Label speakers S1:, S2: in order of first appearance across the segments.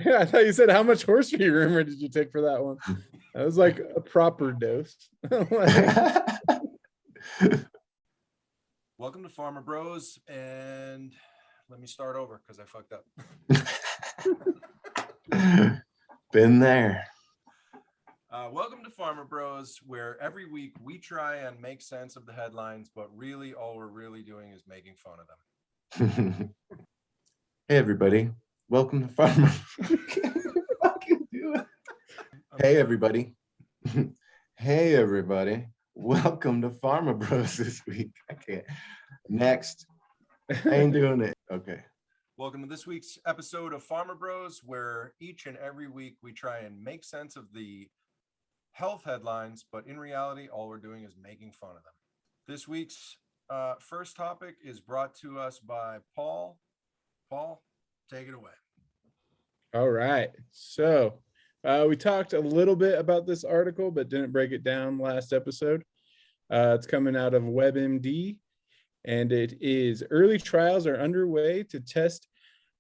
S1: Yeah, I thought you said how much horse feed rumor did you take for that one? That was like a proper dose.
S2: Welcome to Farmer Bros. And let me start over because I fucked up.
S3: Been there.
S2: Welcome to Farmer Bros, where every week we try and make sense of the headlines, but really all we're really doing is making fun of them.
S3: Hey, everybody. Welcome to Farmer. Fucking do it. Hey, everybody. Hey, everybody. Welcome to Farmer Bros this week. I can't. Next. I ain't doing it. Okay.
S2: Welcome to this week's episode of Farmer Bros, where each and every week we try and make sense of the health headlines, but in reality, all we're doing is making fun of them. This week's first topic is brought to us by Paul. Paul, take it away.
S1: All right. So we talked a little bit about this article, but didn't break it down last episode. It's coming out of WebMD, and it is early trials are underway to test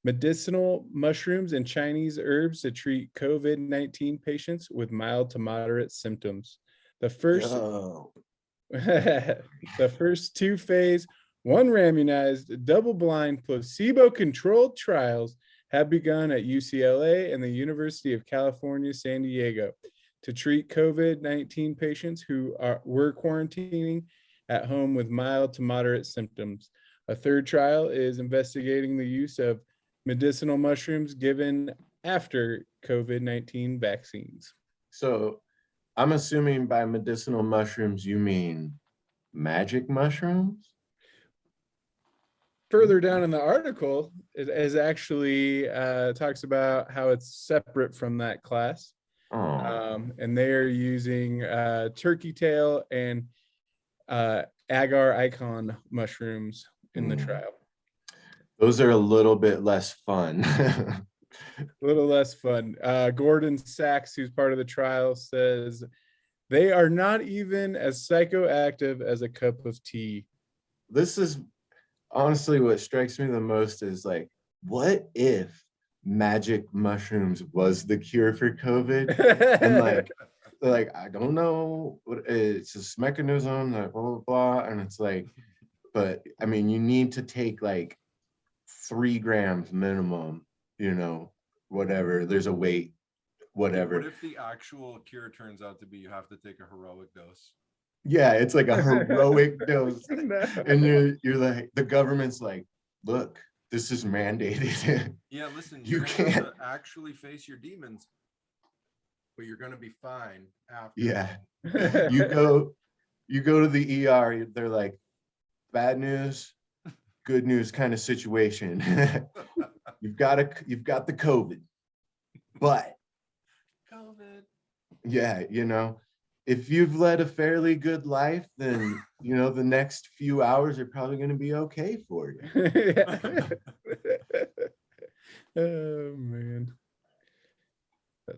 S1: medicinal mushrooms and Chinese herbs to treat COVID-19 patients with mild to moderate symptoms. The first, the first two phase, one randomized, double-blind, placebo-controlled trials have begun at UCLA and the University of California, San Diego to treat COVID-19 patients who were quarantining at home with mild to moderate symptoms. A third trial is investigating the use of medicinal mushrooms given after COVID-19 vaccines.
S3: So I'm assuming by medicinal mushrooms, you mean magic mushrooms?
S1: Further down in the article, it is actually talks about how it's separate from that class. And they are using turkey tail and agar icon mushrooms in the trial.
S3: Those are a little bit less fun.
S1: A little less fun. Gordon Sachs, who's part of the trial, says they are not even as psychoactive as a cup of tea.
S3: This is honestly what strikes me the most is like, what if magic mushrooms was the cure for COVID? And like I don't know what it's this mechanism, like blah blah blah, and it's like, but I mean, you need to take like 3 grams minimum, whatever. There's a weight, whatever.
S2: What if the actual cure turns out to be you have to take a heroic dose?
S3: Yeah, it's like a heroic dose. No. And you're like, the government's like, look, this is mandated.
S2: Yeah, listen, you can't have to actually face your demons, but you're gonna be fine after.
S3: Yeah. you go to the ER, they're like, bad news, good news kind of situation. you've got the COVID. But
S2: COVID.
S3: Yeah, if you've led a fairly good life, then the next few hours are probably going to be okay for you.
S1: Oh man.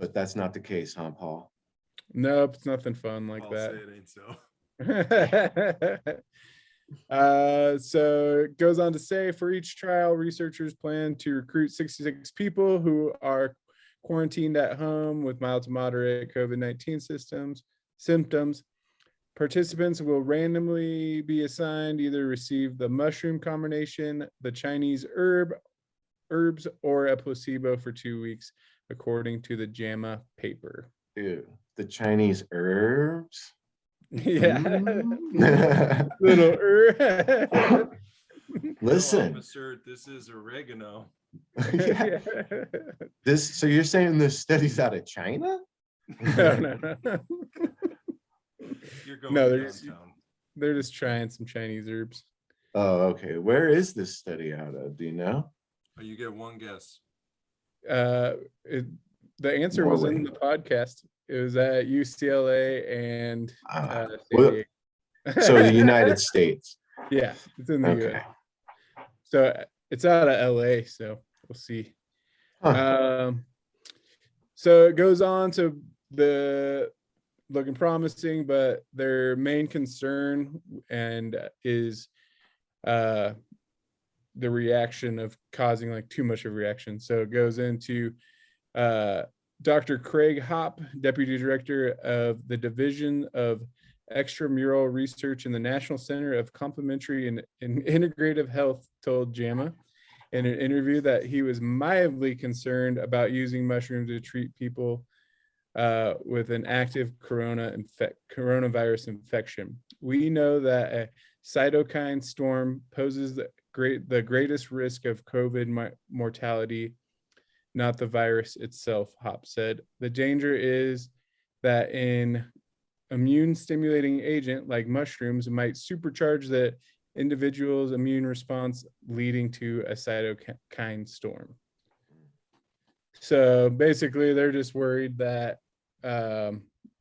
S3: But that's not the case, huh, Paul?
S1: Nope, it's nothing fun like
S2: I'll
S1: that.
S2: say it ain't so.
S1: So it goes on to say, for each trial, researchers plan to recruit 66 people who are quarantined at home with mild to moderate COVID-19 symptoms. Participants will randomly be assigned either receive the mushroom combination, the Chinese herbs, or a placebo for 2 weeks, according to the JAMA paper.
S3: Ew, the Chinese herbs?
S1: Yeah. Little herb.
S3: Listen.
S2: Officer, this is oregano.
S3: Yeah. So you're saying this study's out of China?
S1: No.
S2: You're going downtown.
S1: They're just trying some Chinese herbs.
S3: Oh, okay. Where is this study out of? Do you know?
S2: Oh, you get one guess.
S1: The answer was in the podcast. It was at UCLA and San Diego.
S3: So the United States.
S1: Yeah, it's in the US. So it's out of LA, so we'll see. So it goes on to the looking promising, but their main concern is the reaction of causing like too much of a reaction. So it goes into Dr. Craig Hopp, Deputy Director of the Division of Extramural Research in the National Center of Complementary and Integrative Health, told JAMA in an interview that he was mildly concerned about using mushrooms to treat people with an active coronavirus infection. We know that a cytokine storm poses the greatest risk of COVID mortality, not the virus itself, Hopp said. The danger is that an immune stimulating agent like mushrooms might supercharge the individual's immune response, leading to a cytokine storm. So basically, they're just worried that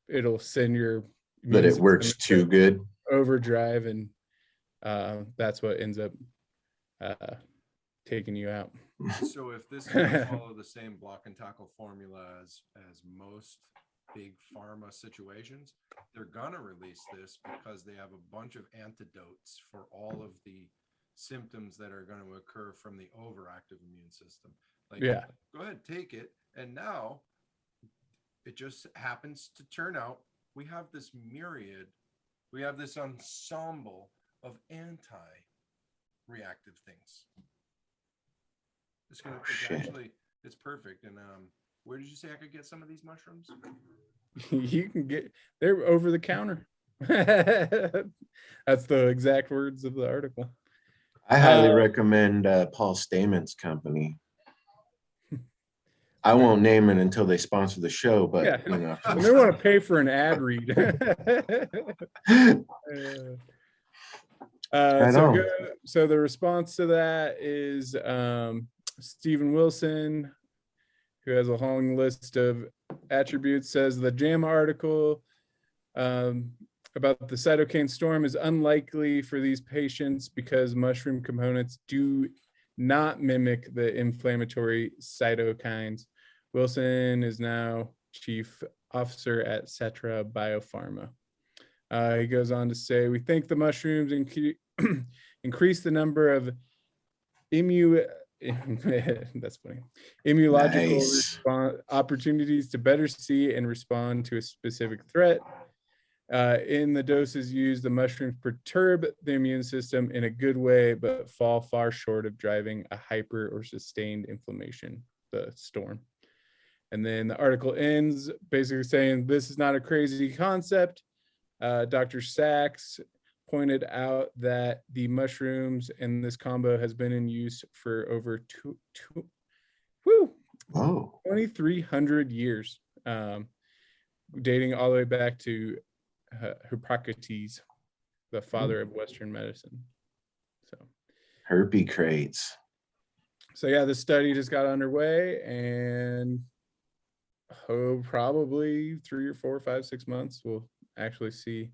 S1: it'll send your
S3: But it works too good.
S1: overdrive, and that's what ends up taking you out.
S2: So if this is going to follow the same block and tackle formula as most big pharma situations, they're going to release this because they have a bunch of antidotes for all of the symptoms that are going to occur from the overactive immune system. Like,
S1: Yeah.
S2: Go ahead, take it. And now it just happens to turn out we have this ensemble of anti-reactive things. It's perfect. And where did you say I could get some of these mushrooms?
S1: You can get, they're over the counter. That's the exact words of the article.
S3: I highly recommend Paul Stamen's company. I won't name it until they sponsor the show, but
S1: Yeah.
S3: you know,
S1: And they want to pay for an ad read. So the response to that is Stephen Wilson, who has a long list of attributes, says the JAMA article about the cytokine storm is unlikely for these patients because mushroom components do not mimic the inflammatory cytokines. Wilson is now chief officer at Cetra Biopharma. He goes on to say, we think the mushrooms increase the number of that's funny, immunological opportunities to better see and respond to a specific threat. In the doses used, the mushrooms perturb the immune system in a good way, but fall far short of driving a hyper or sustained inflammation, the storm. And then the article ends basically saying this is not a crazy concept. Dr. Sachs pointed out that the mushrooms and this combo has been in use for over 2,300 years, dating all the way back to Hippocrates, the father of Western medicine. So
S3: herpes crates.
S1: So yeah, the study just got underway, and probably 3 or 4 or 5, 6 months we'll actually see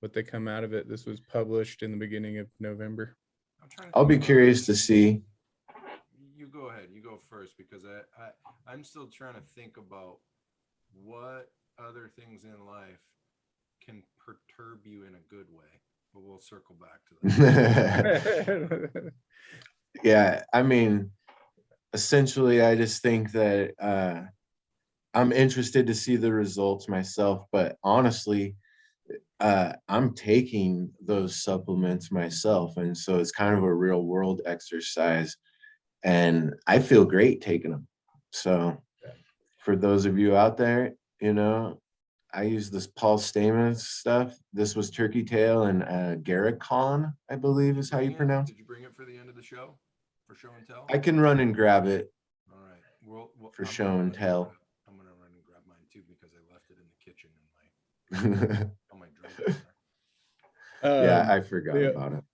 S1: what they come out of it. This was published in the beginning of November.
S3: I'll be curious to see.
S2: You go ahead. You go first, because I'm still trying to think about what other things in life can perturb you in a good way, but we'll circle back to that.
S3: Yeah, I mean, essentially, I just think that I'm interested to see the results myself, but honestly, I'm taking those supplements myself, and so it's kind of a real world exercise, and I feel great taking them. So for those of you out there, you know, I use this Paul Stamens stuff. This was turkey tail and Garicon, I believe is how you pronounce it.
S2: Did you bring it for the end of the show? For show and tell?
S3: I can run and grab it.
S2: All right. We'll
S3: for show and tell.
S2: I'm going to run and grab mine too, because I left it in the kitchen on my drink.
S3: Yeah, I forgot about it.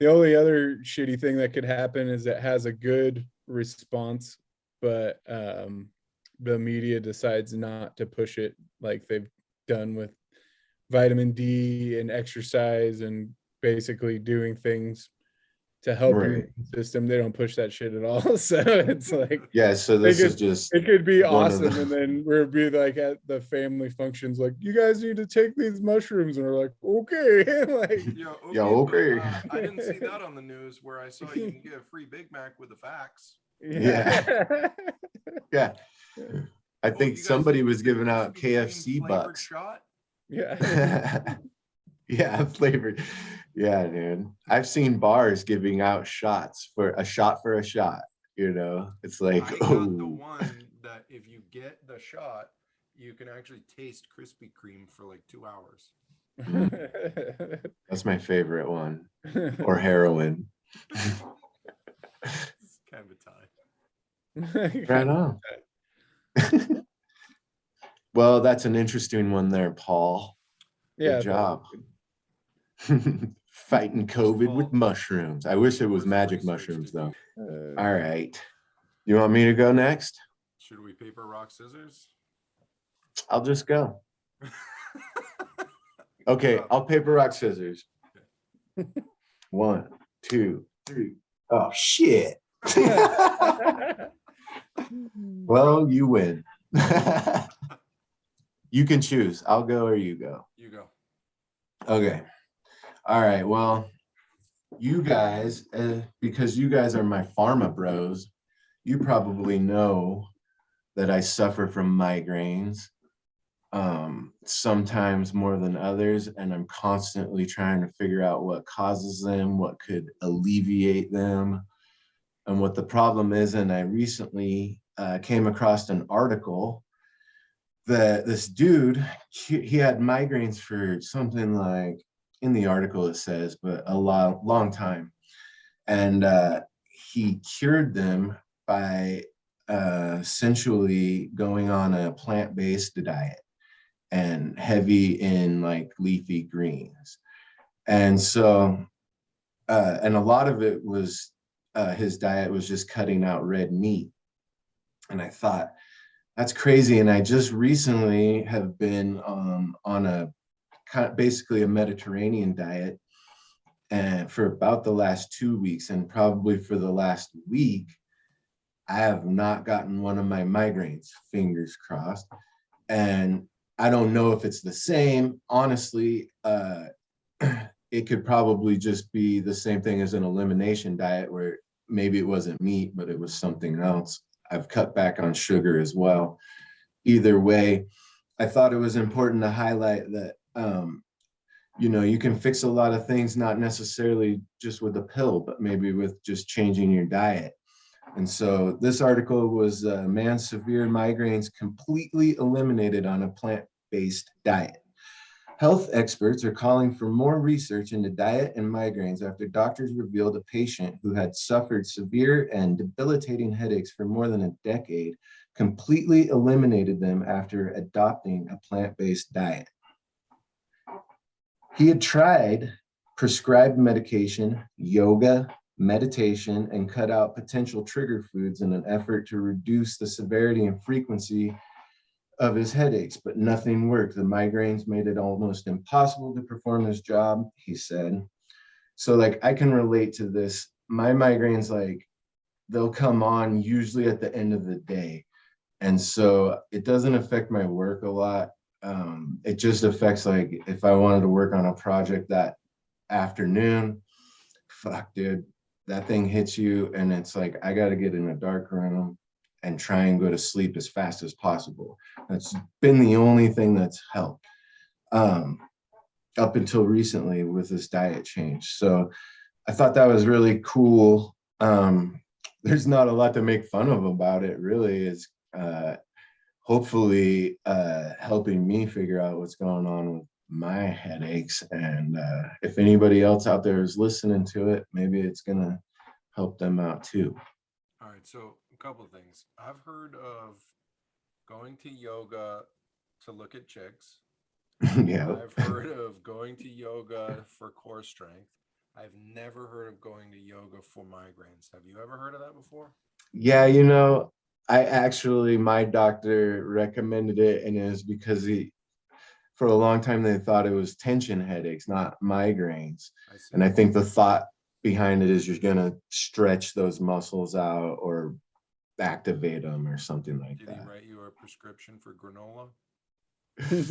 S1: The only other shitty thing that could happen is it has a good response, but the media decides not to push it like they've done with vitamin D and exercise and basically doing things to help your immune system. They don't push that shit at all. So it's like,
S3: yeah, so this is just,
S1: it could be awesome. And then we'll be like at the family functions, like, you guys need to take these mushrooms. And we're like, okay. Like,
S3: yeah, okay.
S2: I didn't see that on the news where I saw you can get a free Big Mac with the facts.
S3: Yeah. Yeah. I
S2: Oh,
S3: think
S2: you guys
S3: somebody
S2: did
S3: was
S2: the
S3: giving out
S2: Krispy Kreme
S3: KFC
S2: flavored
S3: bucks.
S2: shot.
S1: Yeah.
S3: Yeah, flavored. Yeah, dude. I've seen bars giving out shots for a shot for a shot. You know, it's like,
S2: I got the
S3: oh,
S2: one that if you get the shot, you can actually taste Krispy Kreme for like 2 hours.
S3: that's my favorite one. Or heroin.
S2: It's kind of a tie.
S3: Right on. Well, that's an interesting one there, Paul.
S1: Yeah.
S3: Good job. Fighting COVID with mushrooms. I wish it was
S2: What
S3: magic
S2: research
S3: mushrooms,
S2: did you
S3: though.
S2: do?
S3: All right. You want me to go next?
S2: Should we paper, rock, scissors?
S3: I'll just go. Okay, I'll paper, rock, scissors.
S2: Okay.
S3: 1, 2, 3. Oh, shit. Well, you win. You can choose. I'll go or you go.
S2: You go.
S3: Okay. All right. Well, you guys, because you guys are my pharma bros, you probably know that I suffer from migraines, sometimes more than others, and I'm constantly trying to figure out what causes them, what could alleviate them, and what the problem is. And I recently came across an article that this dude, he had migraines for something like, in the article it says, but a long time. And he cured them by essentially going on a plant-based diet and heavy in like leafy greens. And so, and a lot of it was, his diet was just cutting out red meat. And I thought, that's crazy. And I just recently have been on a kind of basically a Mediterranean diet, and for about the last 2 weeks, and probably for the last week, I have not gotten one of my migraines, fingers crossed. And I don't know if it's the same. Honestly, it could probably just be the same thing as an elimination diet where maybe it wasn't meat, but it was something else. I've cut back on sugar as well. Either way, I thought it was important to highlight that, you know, you can fix a lot of things, not necessarily just with a pill, but maybe with just changing your diet. And so this article was man's severe migraines completely eliminated on a plant-based diet. Health experts are calling for more research into diet and migraines after doctors revealed a patient who had suffered severe and debilitating headaches for more than a decade completely eliminated them after adopting a plant-based diet. He had tried prescribed medication, yoga, meditation, and cut out potential trigger foods in an effort to reduce the severity and frequency of his headaches, but nothing worked. The migraines made it almost impossible to perform his job, he said. So like, I can relate to this. My migraines, like, they'll come on usually at the end of the day. And so it doesn't affect my work a lot. It just affects, like, if I wanted to work on a project that afternoon, fuck, dude, that thing hits you and it's like, I got to get in a dark room and try and go to sleep as fast as possible. That's been the only thing that's helped up until recently with this diet change. So I thought that was really cool. There's not a lot to make fun of about it, really. It's hopefully helping me figure out what's going on with my headaches. And if anybody else out there is listening to it, maybe it's gonna help them out too.
S2: All right, so a couple of things. I've heard of going to yoga to look at chicks.
S3: Yeah.
S2: I've heard of going to yoga for core strength. I've never heard of going to yoga for migraines. Have you ever heard of that before?
S3: Yeah, you know, I actually, my doctor recommended it, and it was because for a long time, they thought it was tension headaches, not migraines.
S2: I see.
S3: And I think the thought behind it is you're gonna stretch those muscles out or activate them or something like
S2: Did
S3: that.
S2: he write you a prescription for granola?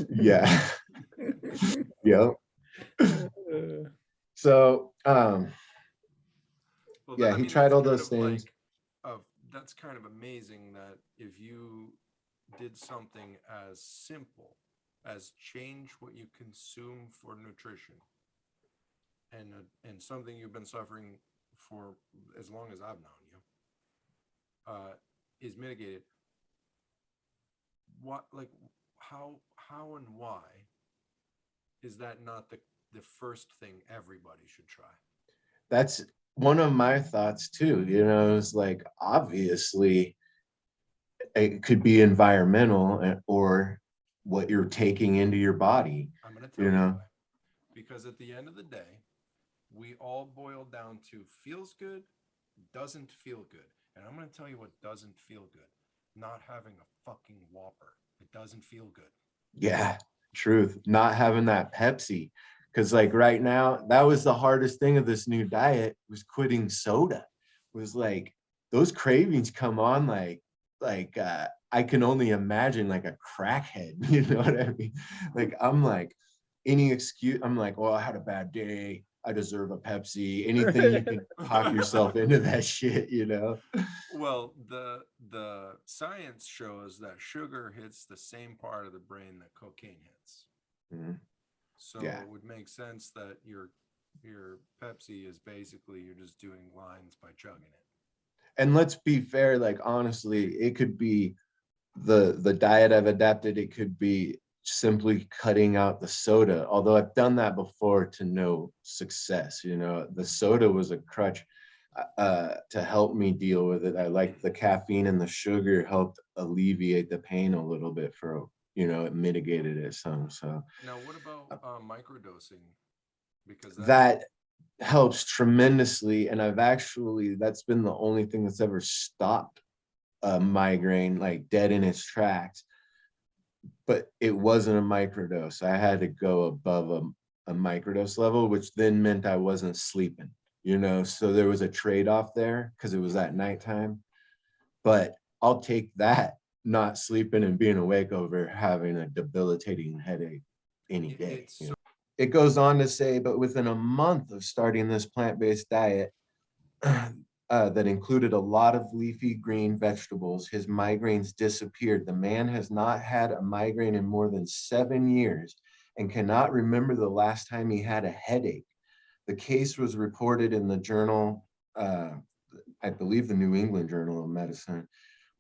S3: Yeah. Yep. So,
S2: Well,
S3: yeah, he tried all those things.
S2: That's kind of amazing that if you did something as simple as change what you consume for nutrition, and something you've been suffering for as long as I've known you, is mitigated. What, like, how and why is that not the first thing everybody should try?
S3: That's one of my thoughts too. It's like, obviously it could be environmental or what you're taking into your body.
S2: I'm going to tell you why. Because at the end of the day, we all boil down to feels good, doesn't feel good. And I'm going to tell you what doesn't feel good. Not having a fucking Whopper. It doesn't feel good.
S3: Yeah, truth. Not having that Pepsi. Because like right now, that was the hardest thing of this new diet, was quitting soda. Was like those cravings come on like I can only imagine like a crackhead. You know what I mean? Like I'm like, any excuse, I'm like, well, I had a bad day, I deserve a Pepsi. Anything you can talk yourself into that shit,
S2: Well, the science shows that sugar hits the same part of the brain that cocaine hits.
S3: Mhm.
S2: So
S3: Yeah.
S2: it would make sense that your Pepsi is basically, you're just doing lines by chugging it.
S3: And let's be fair, like honestly, it could be the diet I've adapted. It could be simply cutting out the soda, although I've done that before to no success. The soda was a crutch to help me deal with it. I like the caffeine, and the sugar helped alleviate the pain a little bit it mitigated it some. So
S2: Now, what about microdosing? Because
S3: that helps tremendously, and that's been the only thing that's ever stopped a migraine like dead in its tracks. But it wasn't a microdose. I had to go above a microdose level, which then meant I wasn't sleeping, so there was a trade-off there because it was at nighttime. But I'll take that, not sleeping and being awake, over having a debilitating headache any day. It goes on to say, but within a month of starting this plant-based diet that included a lot of leafy green vegetables, his migraines disappeared. The man has not had a migraine in more than 7 years and cannot remember the last time he had a headache. The case was reported in the journal, I believe the New England Journal of Medicine.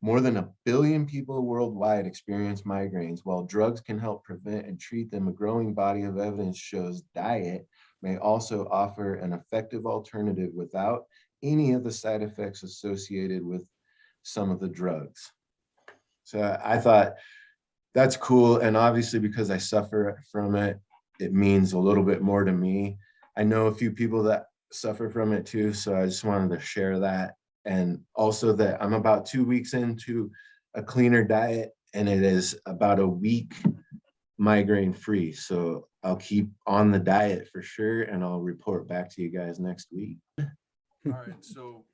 S3: More than 1 billion people worldwide experience migraines. While drugs can help prevent and treat them, a growing body of evidence shows diet may also offer an effective alternative without any of the side effects associated with some of the drugs. So I thought that's cool. And obviously, because I suffer from it, it means a little bit more to me. I know a few people that suffer from it too. So I just wanted to share that. And also that I'm about 2 weeks into a cleaner diet, and it is about a week migraine free. So I'll keep on the diet for sure, and I'll report back to you guys next week.
S2: All right. So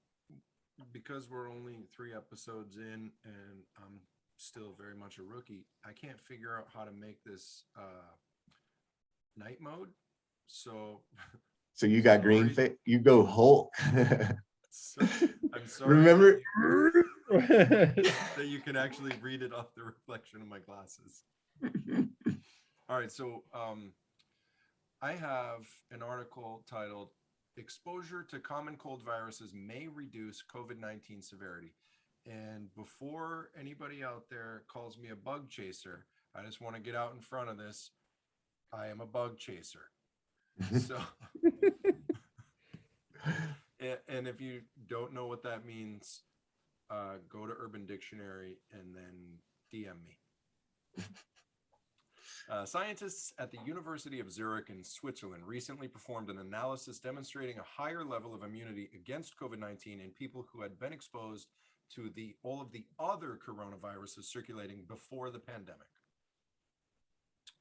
S2: because we're only 3 episodes in and I'm still very much a rookie, I can't figure out how to make this night mode. So
S3: you got green face, you go Hulk.
S2: So, I'm sorry.
S3: Remember
S2: that you can actually read it off the reflection of my glasses. All right, so I have an article titled "Exposure to Common Cold Viruses May Reduce COVID-19 Severity." And before anybody out there calls me a bug chaser, I just want to get out in front of this. I am a bug chaser. So and if you don't know what that means, go to Urban Dictionary and then DM me. Scientists at the University of Zurich in Switzerland recently performed an analysis demonstrating a higher level of immunity against COVID-19 in people who had been exposed to all of the other coronaviruses circulating before the pandemic.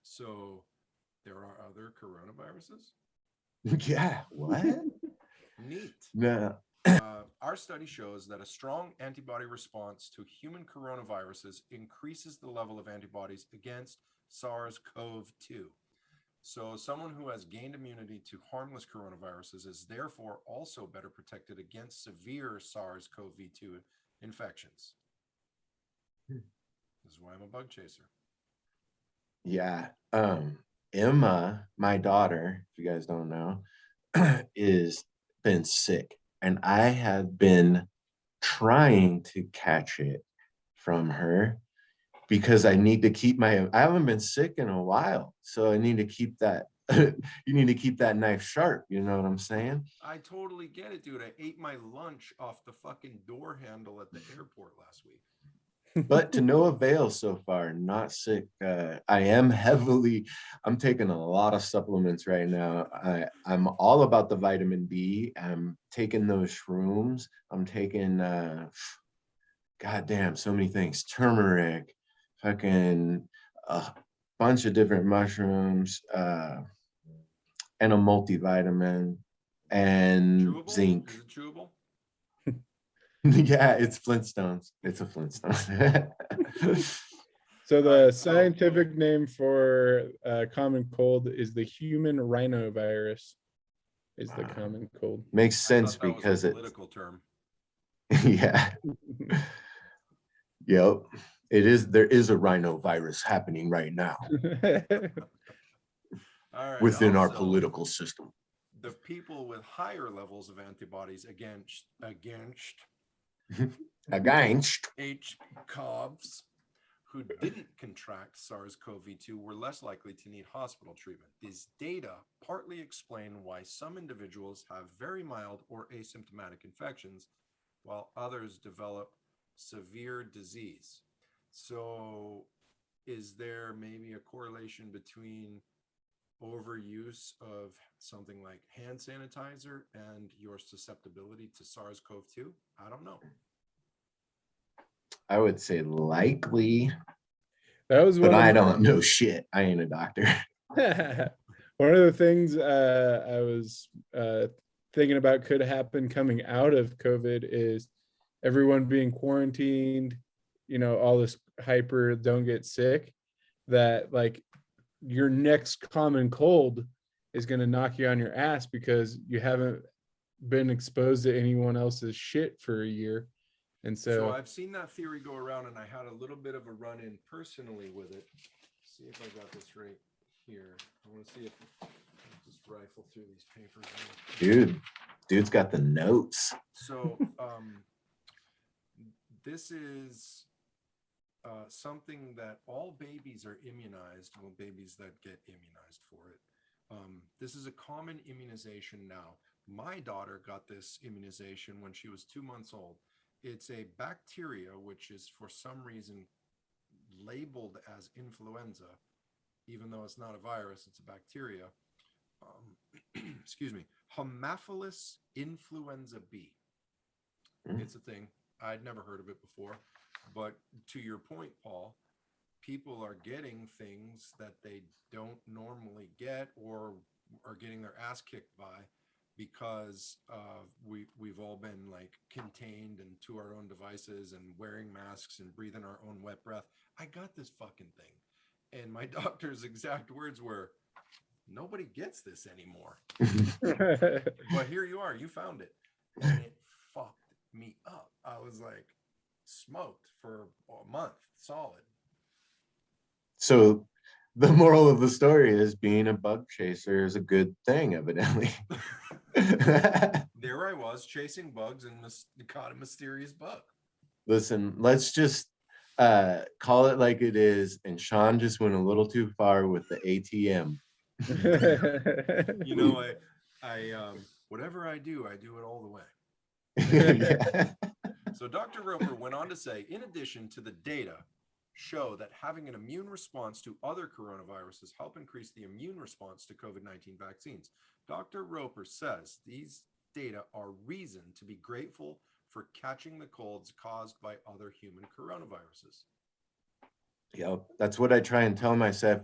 S2: So there are other coronaviruses?
S3: Yeah, what?
S2: Neat.
S3: No.
S2: Our study shows that a strong antibody response to human coronaviruses increases the level of antibodies against SARS-CoV-2. So someone who has gained immunity to harmless coronaviruses is therefore also better protected against severe SARS-CoV-2 infections. This is why I'm a bug chaser.
S3: Yeah. Emma, my daughter, if you guys don't know, is been sick, and I have been trying to catch it from her because I need to keep I haven't been sick in a while, so I need to keep that. You need to keep that knife sharp. You know what I'm saying?
S2: I totally get it, dude. I ate my lunch off the fucking door handle at the airport last week.
S3: But to no avail so far. Not sick. I'm taking a lot of supplements right now. I'm all about the vitamin D. I'm taking those shrooms. I'm taking goddamn so many things. Turmeric, fucking a bunch of different mushrooms, and a multivitamin and
S2: Chewable?
S3: zinc.
S2: Is it chewable?
S3: Yeah, it's Flintstones. It's a Flintstone.
S1: So the
S2: Alright, so-
S1: scientific name for common cold is the human rhinovirus. Is the common cold.
S3: Makes
S2: I
S3: sense
S2: thought that was
S3: because
S2: a
S3: it's
S2: political term.
S3: yeah. Yep. It is. There is a rhinovirus happening right now
S2: All right.
S3: within our
S2: also,
S3: political system.
S2: the people with higher levels of antibodies against
S3: Against.
S2: HCOVs who didn't contract SARS-CoV-2 were less likely to need hospital treatment. These data partly explain why some individuals have very mild or asymptomatic infections, while others develop severe disease. So is there maybe a correlation between overuse of something like hand sanitizer and your susceptibility to SARS-CoV-2? I don't know.
S3: I would say likely,
S1: That was
S3: but
S1: one
S3: I
S1: of
S3: don't know shit. I ain't a doctor.
S1: one of the things I was thinking about could happen coming out of COVID is everyone being quarantined, all this hyper don't get sick, that like your next common cold is going to knock you on your ass because you haven't been exposed to anyone else's shit for a year. And
S2: So I've seen that theory go around, and I had a little bit of a run-in personally with it. See if I got this right here. I want to see if I just rifle through these papers.
S3: Dude's got the notes.
S2: So this is something that all babies are immunized. Well, babies that get immunized for it. This is a common immunization now. My daughter got this immunization when she was 2 months old. It's a bacteria, which is for some reason labeled as influenza, even though it's not a virus, it's a bacteria. Excuse me, Haemophilus influenza B. It's a thing. I'd never heard of it before. But to your point, Paul, people are getting things that they don't normally get or are getting their ass kicked by because we've all been like contained and to our own devices and wearing masks and breathing our own wet breath. I got this fucking thing. And my doctor's exact words were, nobody gets this anymore. But here you are, you found it. And it fucked me up. I was like smoked for a month solid.
S3: So the moral of the story is being a bug chaser is a good thing, evidently.
S2: There I was chasing bugs and caught a mysterious bug.
S3: Listen, let's just call it like it is. And Shaun just went a little too far with the ATM.
S2: You know, I whatever I do it all the way.
S3: Yeah.
S2: So Dr. Roper went on to say, in addition to the data show that having an immune response to other coronaviruses help increase the immune response to COVID-19 vaccines. Dr. Roper says these data are reason to be grateful for catching the colds caused by other human coronaviruses.
S3: Yep, that's what I try and tell myself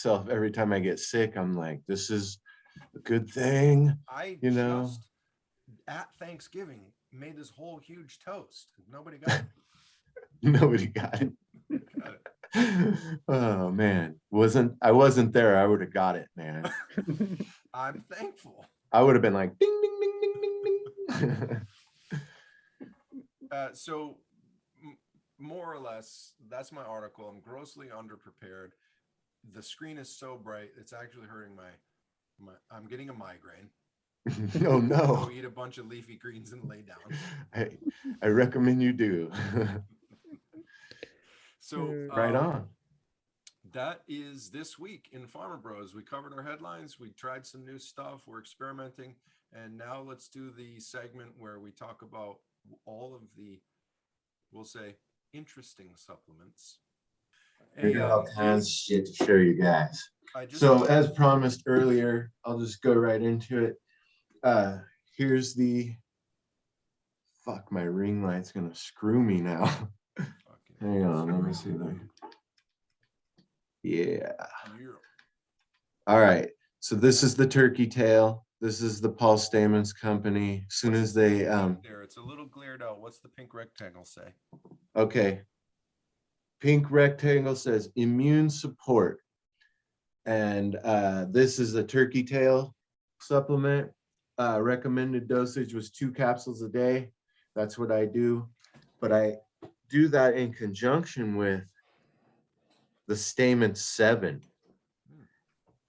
S3: every time I get sick. I'm like, this is a good thing.
S2: Just at Thanksgiving made this whole huge toast. Nobody got it.
S3: Nobody got it. Oh man, I wasn't there. I would have got it, man.
S2: I'm thankful.
S3: I would have been like ding ding ding ding ding ding.
S2: So more or less, that's my article. I'm grossly underprepared. The screen is so bright, it's actually hurting my I'm getting a migraine.
S3: Oh no.
S2: Go eat a bunch of leafy greens and lay down.
S3: I recommend you do.
S2: So
S3: Right on.
S2: that is this week in Farmer Bros. We covered our headlines. We tried some new stuff. We're experimenting. And now let's do the segment where we talk about all of the, we'll say, interesting supplements.
S3: We got all kinds of shit to show you guys. So as promised earlier, I'll just go right into it. Here's the, fuck, my ring light's gonna screw me now. Hang on, let me see that. Yeah. All right. So this is the turkey tail. This is the Paul Stamens company. As soon as they
S2: there, it's a little glared out. What's the pink rectangle say?
S3: Okay. Pink rectangle says immune support. And this is a turkey tail supplement. Recommended dosage was 2 capsules a day. That's what I do. But I do that in conjunction with the Stamens 7.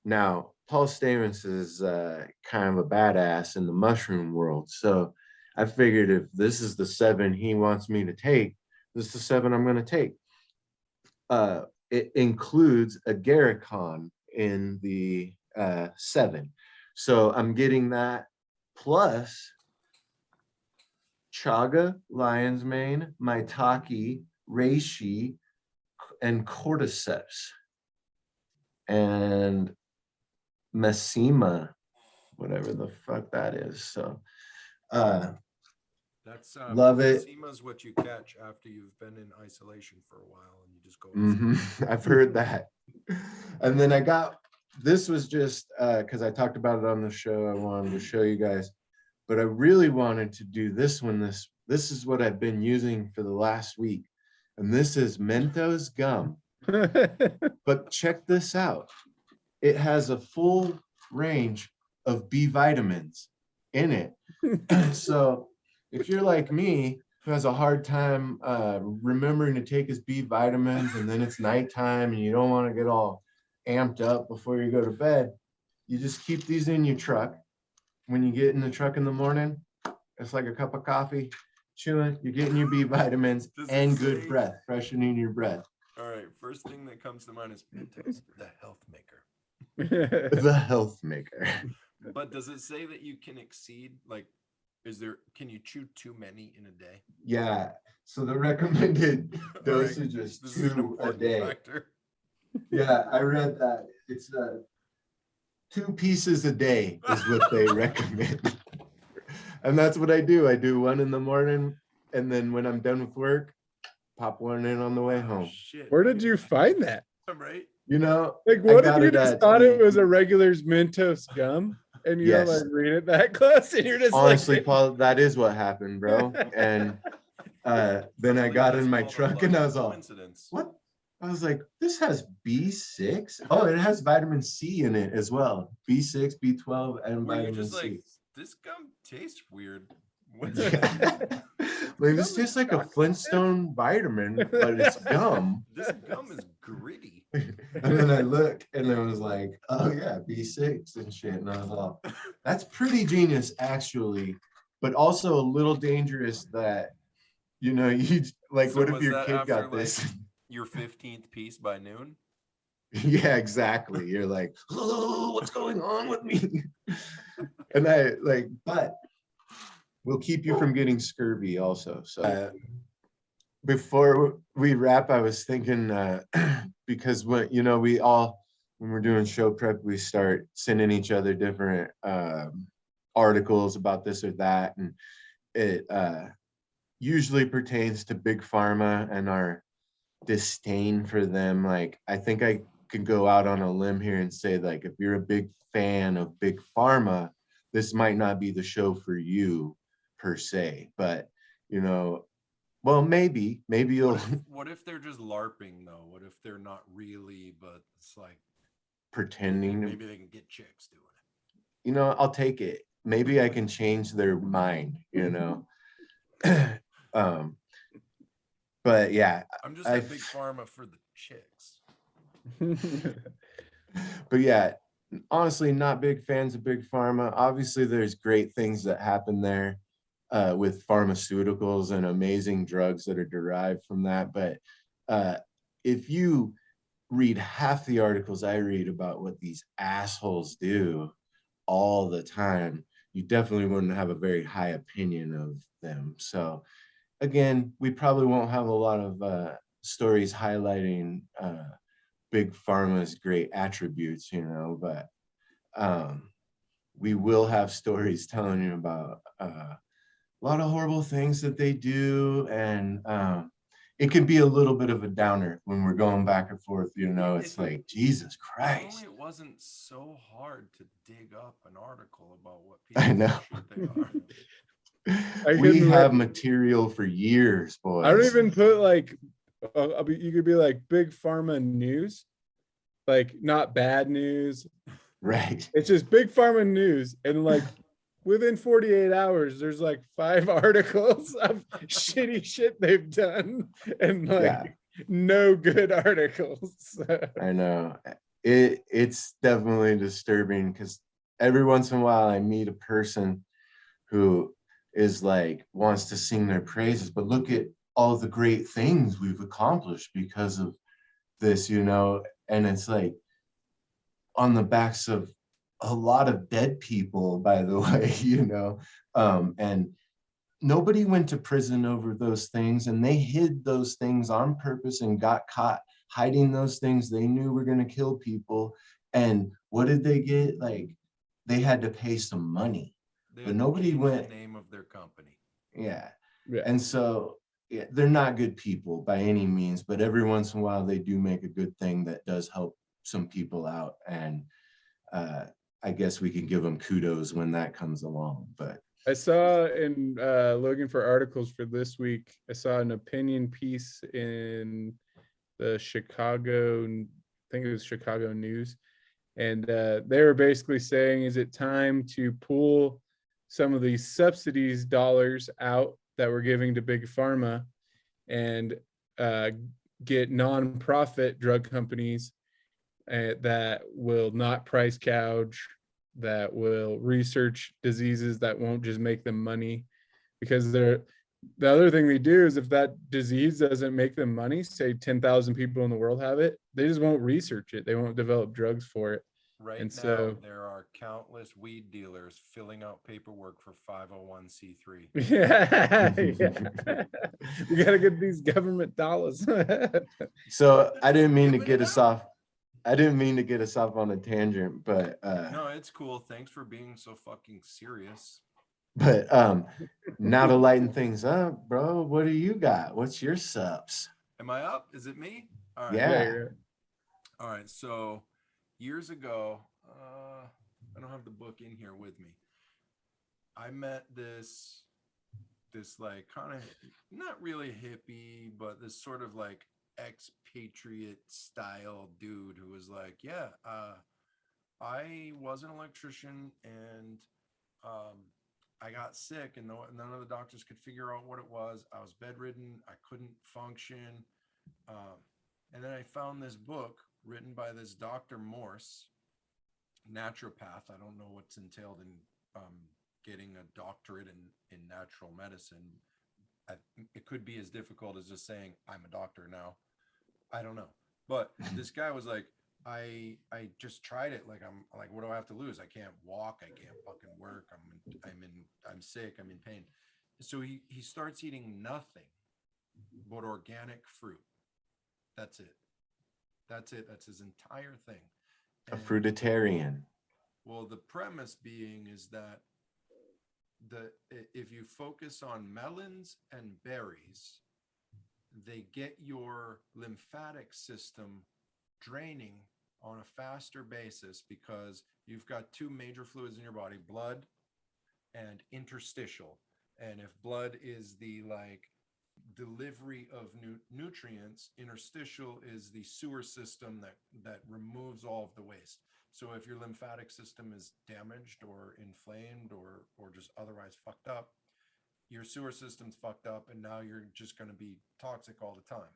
S3: Now, Paul Stamens is kind of a badass in the mushroom world. So I figured if this is the 7 he wants me to take, this is the 7 I'm going to take. It includes agarikon in the 7. So I'm getting that plus chaga, lion's mane, maitake, reishi, and cordyceps. And Messima, whatever the fuck that is. So
S2: that's
S3: love it.
S2: Messima's what you catch after you've been in isolation for a while and you just go
S3: I've heard that. And then I got, this was just because I talked about it on the show. I wanted to show you guys, but I really wanted to do this one. This is what I've been using for the last week. And this is Mentos gum. But check this out. It has a full range of B vitamins in it. So if you're like me, who has a hard time remembering to take his B vitamins, and then it's nighttime and you don't want to get all amped up before you go to bed, you just keep these in your truck. When you get in the truck in the morning, it's like a cup of coffee, chilling, you're getting your B vitamins and good breath, freshening your breath.
S2: All right, first thing that comes to mind is Mentos, the health maker.
S3: The health maker.
S2: But does it say that you can exceed, like, can you chew too many in a day?
S3: Yeah. So the recommended dosage is 2 a day.
S2: Factor.
S3: Yeah, I read that. It's 2 pieces a day is what they recommend. And that's what I do. I do 1 in the morning, and then when I'm done with work, pop 1 in on the way home.
S2: Shit,
S1: Where did you find that?
S2: Right?
S3: You know,
S1: Like, what
S3: I
S1: if you
S3: got
S1: just
S3: it
S1: thought it was a regular Mentos gum and you don't
S3: Yes.
S1: like read it that close and you're just
S3: honestly,
S1: like,
S3: Paul, that is what happened, bro. And then I got in my truck and I was all, what? I was like, this has B6. Oh, it has vitamin C in it as well. B6, B12, and
S2: Were you
S3: vitamin
S2: just
S3: C.
S2: like, this gum tastes weird? What's
S3: Like, this tastes like a Flintstone vitamin, but it's gum.
S2: This gum is gritty.
S3: And then I looked and I was like, oh yeah, B6 and shit. And I was all, that's pretty genius actually, but also a little dangerous that, you know, you like,
S2: So
S3: what if
S2: was
S3: your
S2: that
S3: kid
S2: after,
S3: got this?
S2: Your 15th piece by noon?
S3: Yeah, exactly. You're like, oh, what's going on with me? And I like, but we'll keep you from getting scurvy also. So before we wrap, I was thinking, because when, you know, when we're doing show prep, we start sending each other different articles about this or that. And it usually pertains to big pharma and our disdain for them. Like, I think I could go out on a limb here and say, like, if you're a big fan of big pharma, this might not be the show for you per se, but you know, well, maybe you'll.
S2: What if they're just LARPing though? What if they're not really, but it's like
S3: pretending?
S2: Maybe they can get chicks doing it.
S3: You know, I'll take it. Maybe I can change their mind, you know. But yeah,
S2: I'm just
S3: I
S2: at Big Pharma for the chicks.
S3: but yeah, honestly, not big fans of big pharma. Obviously, there's great things that happen there with pharmaceuticals and amazing drugs that are derived from that. But if you read half the articles I read about what these assholes do all the time, you definitely wouldn't have a very high opinion of them. So again, we probably won't have a lot of stories highlighting big pharma's great attributes, but we will have stories telling you about a lot of horrible things that they do. And it can be a little bit of a downer when we're going back and forth, it's like, Jesus
S2: If only
S3: Christ.
S2: it wasn't so hard to dig up an article about what
S3: I
S2: people
S3: know.
S2: shit they are.
S3: We have material for years, boys.
S1: I don't even put like, you could be like big pharma news, like not bad news.
S3: Right.
S1: It's just big pharma news. And like within 48 hours, there's like 5 articles of shitty shit they've done and like no good articles.
S3: I know. It's definitely disturbing because every once in a while I meet a person who is like wants to sing their praises, but look at all the great things we've accomplished because of this, and it's like on the backs of a lot of dead people, by the way, and nobody went to prison over those things, and they hid those things on purpose and got caught hiding those things they knew were going to kill people. And what did they get? Like, they had to pay some money, but nobody went.
S2: The name of their company.
S3: Yeah. And so they're not good people by any means, but every once in a while they do make a good thing that does help some people out. And I guess we can give them kudos when that comes along. But
S1: I saw in looking for articles for this week, I saw an opinion piece in the Chicago, I think it was Chicago News. And they were basically saying, is it time to pull some of these subsidies dollars out that we're giving to big pharma and get nonprofit drug companies that will not price gouge, that will research diseases that won't just make them money? Because the other thing they do is if that disease doesn't make them money, say 10,000 people in the world have it, they just won't research it. They won't develop drugs for it.
S2: Right
S1: and
S2: now,
S1: so
S2: there are countless weed dealers filling out paperwork for 501c3.
S1: yeah. We got to get these government dollars.
S3: So I didn't mean to get us off. I didn't mean to get us off on a tangent, but
S2: no, it's cool. Thanks for being so fucking serious.
S3: But now to lighten things up, bro, what do you got? What's your subs?
S2: Am I up? Is it me? All right.
S3: Yeah.
S2: All right. So years ago, I don't have the book in here with me. I met this like kind of not really hippie, but this sort of like expatriate style dude who was like, yeah, I was an electrician and I got sick and none of the doctors could figure out what it was. I was bedridden. I couldn't function. And then I found this book written by this Dr. Morse, naturopath. I don't know what's entailed in getting a doctorate in natural medicine. It could be as difficult as just saying, I'm a doctor now. I don't know. But this guy was like, I just tried it. Like, I'm like, what do I have to lose? I can't walk. I can't fucking work. I'm sick. I'm in pain. So he starts eating nothing but organic fruit. That's it. That's his entire thing.
S3: A fruitarian.
S2: Well, the premise being is that if you focus on melons and berries, they get your lymphatic system draining on a faster basis because you've got two major fluids in your body, blood and interstitial. And if blood is the like delivery of nutrients, interstitial is the sewer system that removes all of the waste. So if your lymphatic system is damaged or inflamed or just otherwise fucked up, your sewer system's fucked up and now you're just going to be toxic all the time.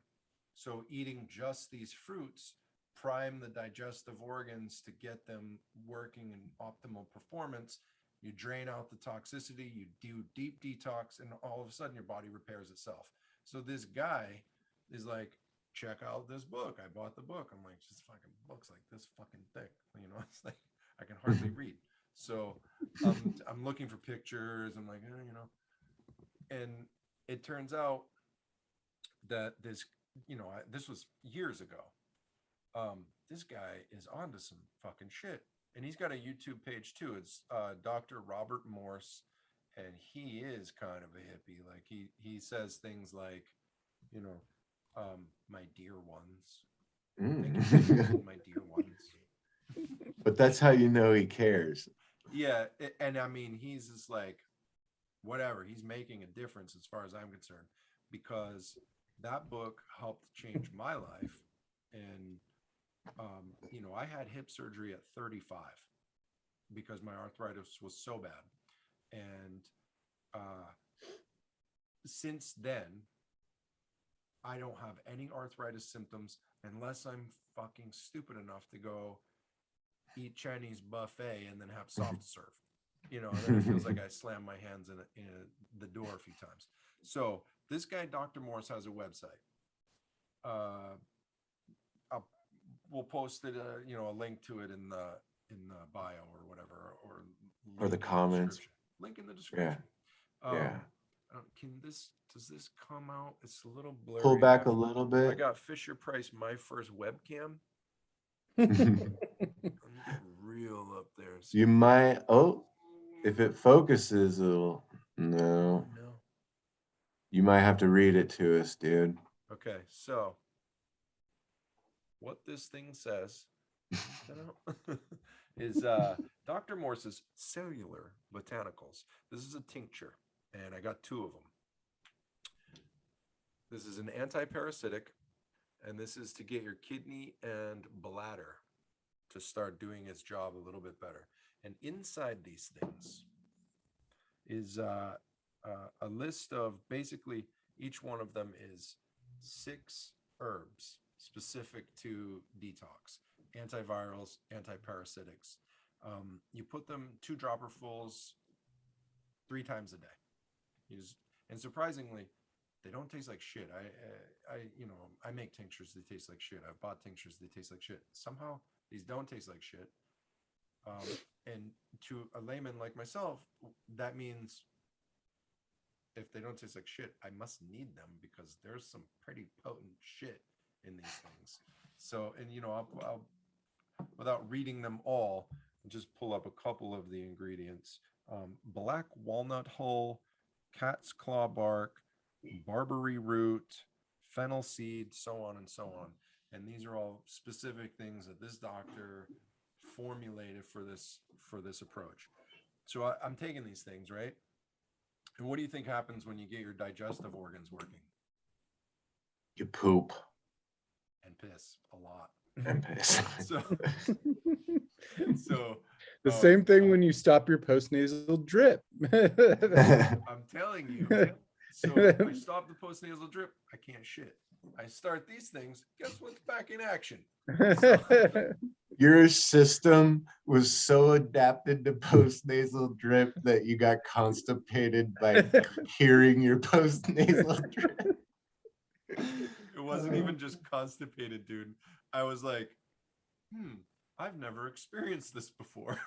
S2: So eating just these fruits prime the digestive organs to get them working in optimal performance. You drain out the toxicity, you do deep detox, and all of a sudden your body repairs itself. So this guy is like, check out this book. I bought the book. I'm like, this fucking book's like this fucking thick. You know, it's like I can hardly read. So I'm looking for pictures. I'm like, you know, and it turns out that this, you know, this was years ago. This guy is onto some fucking shit, and he's got a YouTube page too. It's Dr. Robert Morse, and he is kind of a hippie. Like he says things like, you know, my dear ones, thank you, my dear ones.
S3: But that's how you know he cares.
S2: Yeah, and I mean, he's just like, whatever. He's making a difference as far as I'm concerned, because that book helped change my life. And you know, I had hip surgery at 35 because my arthritis was so bad, and since then I don't have any arthritis symptoms unless I'm fucking stupid enough to go eat Chinese buffet and then have soft serve. You know, and then it feels like I slammed my hands in the door a few times. So this guy, Dr. Morse, has a website. We'll post it, you know, a link to it in the bio or whatever,
S3: or the comments.
S2: Link in the description.
S3: Yeah.
S2: Does this come out? It's a little blurry.
S3: Pull back a little bit.
S2: I got Fisher Price, my first webcam. I'm getting real up there. So.
S3: You might. Oh, if it focuses, it'll. No. You might have to read it to us, dude.
S2: Okay, so what this thing says is Dr. Morse's Cellular Botanicals. This is a tincture, and I got 2 of them. This is an anti-parasitic, and this is to get your kidney and bladder to start doing its job a little bit better. And inside these things is a list of, basically each one of them is 6 herbs specific to detox, antivirals, antiparasitics. You put them 2 dropperfuls 3 times a day. And surprisingly, they don't taste like shit. You know, I make tinctures that taste like shit. I've bought tinctures that taste like shit. Somehow these don't taste like shit. And to a layman like myself, that means if they don't taste like shit, I must need them because there's some pretty potent shit in these things. So, and you know, I'll without reading them all, just pull up a couple of the ingredients. Black walnut hull, cat's claw bark, barberry root, fennel seed, so on and so on. And these are all specific things that this doctor formulated for this approach. So I'm taking these things, right? And what do you think happens when you get your digestive organs working?
S3: You poop.
S2: And piss a lot.
S3: And piss.
S2: So
S1: the same thing when you stop your postnasal drip.
S2: I'm telling you. So I stop the postnasal drip, I can't shit. I start these things, guess what's back in action? So,
S3: your system was so adapted to postnasal drip that you got constipated by hearing your postnasal drip.
S2: It wasn't even just constipated, dude. I was like, I've never experienced this before.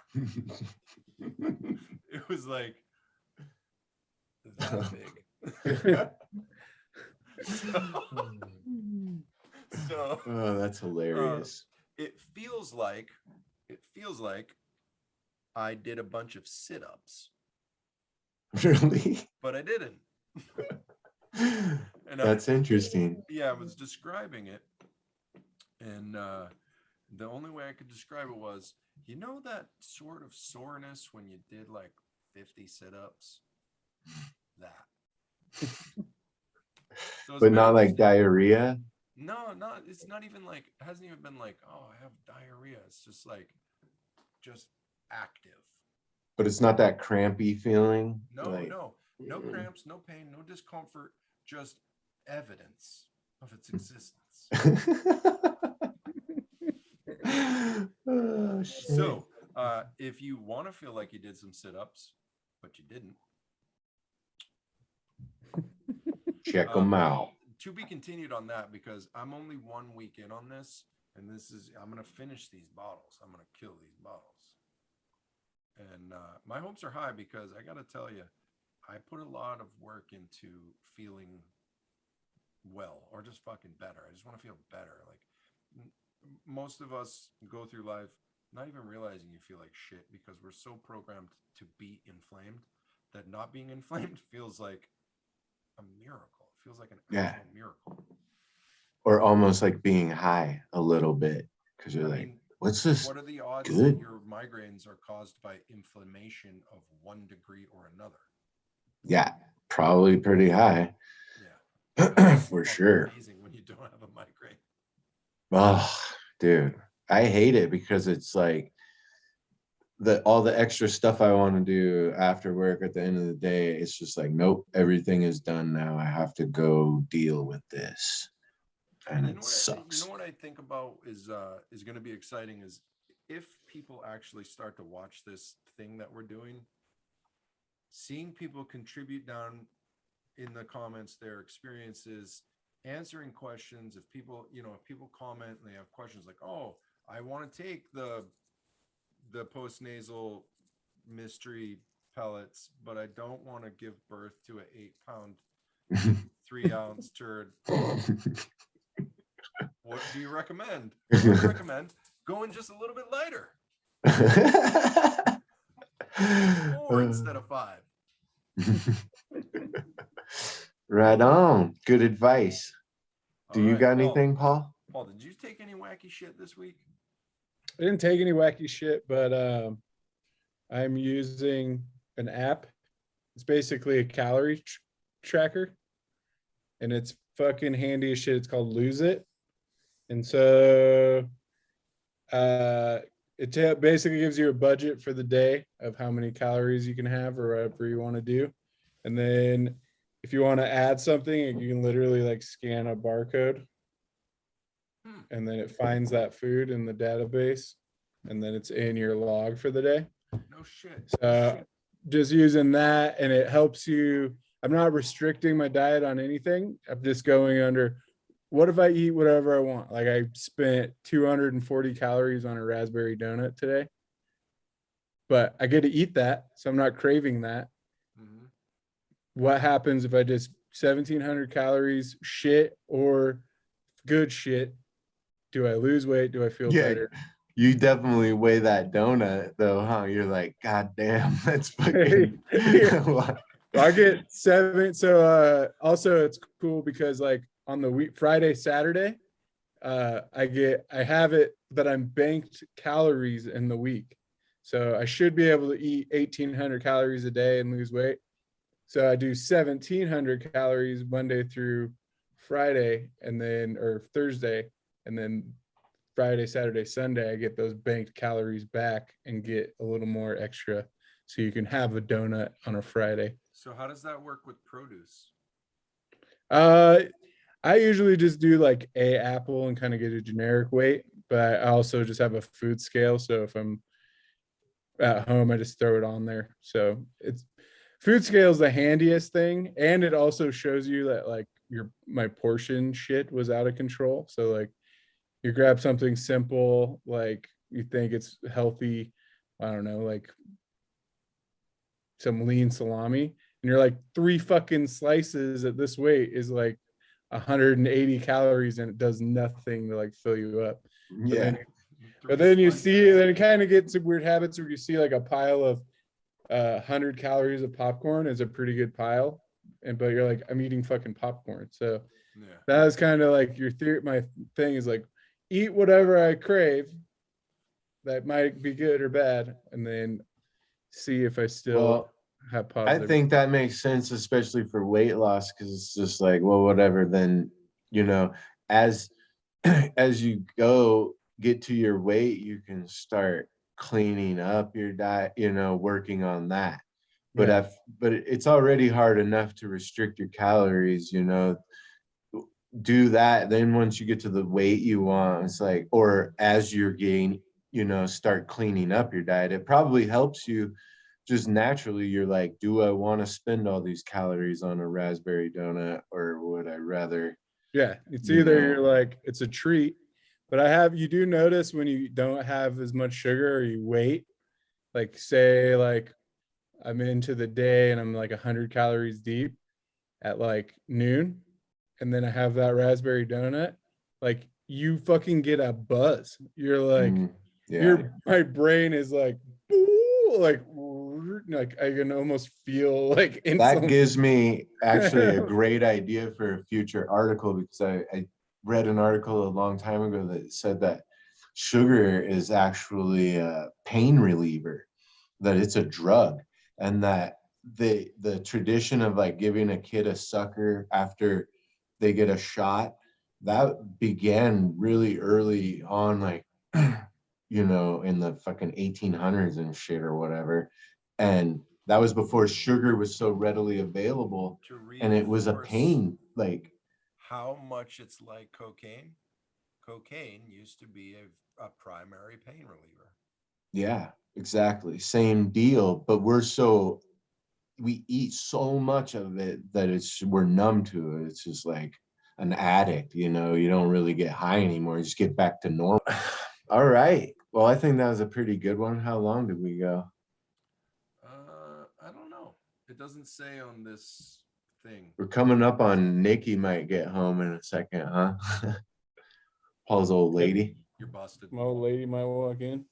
S2: It was like that big. So
S3: oh, that's hilarious.
S2: It feels like I did a bunch of sit-ups.
S3: Really?
S2: But I didn't. And
S3: that's interesting.
S2: Yeah, I was describing it, and the only way I could describe it was, you know, that sort of soreness when you did like 50 sit-ups? That. So
S3: but not like diarrhea?
S2: No, it's not even like, it hasn't even been like, oh, I have diarrhea. It's just like, just active.
S3: But it's not that crampy feeling?
S2: No,
S3: like...
S2: no. No cramps, no pain, no discomfort, just evidence of its existence.
S3: Oh, shit.
S2: So, if you want to feel like you did some sit-ups, but you didn't,
S3: Check them out.
S2: to be continued on that, because I'm only 1 week in on this, and I'm going to finish these bottles. I'm going to kill these bottles. And my hopes are high because I got to tell you, I put a lot of work into feeling well, or just fucking better. I just want to feel better. Like most of us go through life not even realizing you feel like shit because we're so programmed to be inflamed that not being inflamed feels like a miracle. It feels like an actual miracle.
S3: Or almost like being high a little bit because you're what's this?
S2: What are the odds
S3: good?
S2: that your migraines are caused by inflammation of 1 degree or another?
S3: Yeah, probably pretty high.
S2: Yeah.
S3: For sure.
S2: Amazing when you don't have a migraine.
S3: Oh, dude, I hate it because it's like all the extra stuff I want to do after work at the end of the day. It's just like, nope, everything is done now. I have to go deal with this. And it sucks.
S2: You know what I think about is going to be exciting is if people actually start to watch this thing that we're doing, seeing people contribute down in the comments their experiences, answering questions. If people comment and they have questions like, oh, I want to take the postnasal mystery pellets, but I don't want to give birth to an 8-pound 3-ounce turd. What do you recommend? I recommend going just a little bit lighter. 4 instead of 5.
S3: Right on. Good advice. Do you got
S2: Paul,
S3: anything, Paul?
S2: Paul, did you take any wacky shit this week?
S1: I didn't take any wacky shit, but I'm using an app. It's basically a calorie tracker, and it's fucking handy as shit. It's called Lose It. And so it basically gives you a budget for the day of how many calories you can have or whatever you want to do. And then if you want to add something, you can literally like scan a barcode and then it finds that food in the database and then it's in your log for the day.
S2: No shit.
S1: So just using that, and it helps you. I'm not restricting my diet on anything. I'm just going under, what if I eat whatever I want? Like I spent 240 calories on a raspberry donut today, but I get to eat that, so I'm not craving that. Mm-hmm. What happens if I just 1,700 calories shit or good shit? Do I lose weight? Do I feel better?
S3: You definitely weigh that donut though, huh? You're like, God damn, that's fucking
S1: I get 7. So also it's cool because like on the week, Friday, Saturday, I have it that I'm banked calories in the week. So I should be able to eat 1,800 calories a day and lose weight. So I do 1,700 calories Monday through Friday or Thursday, and then Friday, Saturday, Sunday, I get those banked calories back and get a little more extra. So you can have a donut on a Friday.
S2: So how does that work with produce?
S1: I usually just do like a apple and kind of get a generic weight, but I also just have a food scale. So if I'm at home, I just throw it on there. So it's food scale is the handiest thing. And it also shows you that like my portion shit was out of control. So like you grab something simple, like you think it's healthy, I don't know, like some lean salami, and you're like 3 fucking slices at this weight is like 180 calories and it does nothing to like fill you up. But then you see, then it kind of gets in weird habits where you see like a pile of 100 calories of popcorn is a pretty good pile, but you're like, I'm eating fucking popcorn. So that was kind of like your theory. My thing is like, eat whatever I crave that might be good or bad, and then see if I still have positive.
S3: I think that makes sense, especially for weight loss, because it's just like, well, whatever. Then, as you get to your weight, you can start cleaning up your diet, working on that. But
S1: Yeah.
S3: it's already hard enough to restrict your calories, you know. Do that, then once you get to the weight you want, it's like, or as you're getting, you know, start cleaning up your diet, it probably helps you just naturally. You're like, do I want to spend all these calories on a raspberry donut, or would I rather,
S1: Yeah, it's
S3: you
S1: either
S3: know?
S1: you're like it's a treat, but you do notice when you don't have as much sugar or you wait, like say like I'm into the day and I'm like 100 calories deep at like noon, and then I have that raspberry donut, like you fucking get a buzz. You're like,
S3: Yeah,
S1: my brain is like, "Boo," like I can almost feel like
S3: that
S1: insulin.
S3: gives me actually a great idea for a future article, because I read an article a long time ago that said that sugar is actually a pain reliever, that it's a drug, and that the tradition of like giving a kid a sucker after they get a shot, that began really early on, like you know, in the fucking 1800s and shit or whatever. And that was before sugar was so readily available,
S2: To
S3: and it was a
S2: reinforce
S3: pain, like,
S2: how much it's like cocaine. Cocaine used to be a primary pain reliever.
S3: yeah, exactly, same deal. But we eat so much of it that we're numb to it. It's just like an addict, you know. You don't really get high anymore, you just get back to normal. All right, well, I think that was a pretty good one. How long did we go?
S2: I don't know. It doesn't say on this thing.
S3: We're coming up on Nikki might get home in a second, huh? Paul's old lady.
S2: You're busted.
S1: My old lady might walk in.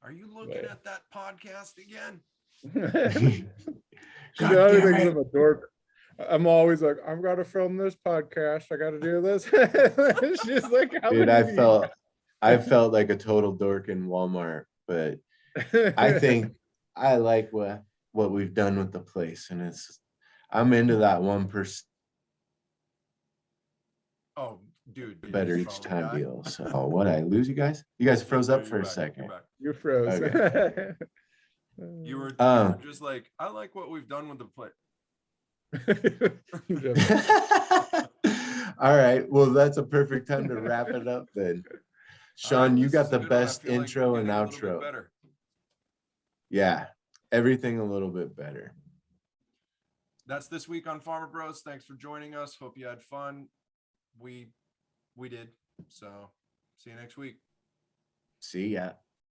S2: Are you looking at that podcast again?
S1: She
S3: God
S1: always
S3: damn
S1: thinks
S3: it.
S1: I'm a dork. I'm always like, I've got to film this podcast. I got to do this. She's like, how
S3: Dude,
S1: many do you
S3: I felt like a total dork in Walmart, but I think I like what we've done with the place, and I'm into that 1%
S2: Oh, dude, did
S3: better
S2: his
S3: each
S2: phone
S3: time
S2: die?
S3: deal. So what, I lose you guys? You guys froze
S2: No,
S3: up for
S2: you're
S3: a
S2: back.
S3: second.
S2: You're back.
S1: You froze.
S3: Okay.
S2: You were
S3: Um,
S2: just like, I like what we've done with the play.
S3: All right. Well, that's a perfect time to wrap it up then.
S2: All right,
S3: Sean, you
S2: this
S3: got
S2: is a
S3: the
S2: good one. I
S3: best
S2: feel like we're
S3: intro and
S2: getting a little bit
S3: outro.
S2: better.
S3: Yeah, everything a little bit better.
S2: That's this week on Farmer Bros. Thanks for joining us. Hope you had fun. We did. So see you next week.
S3: See ya.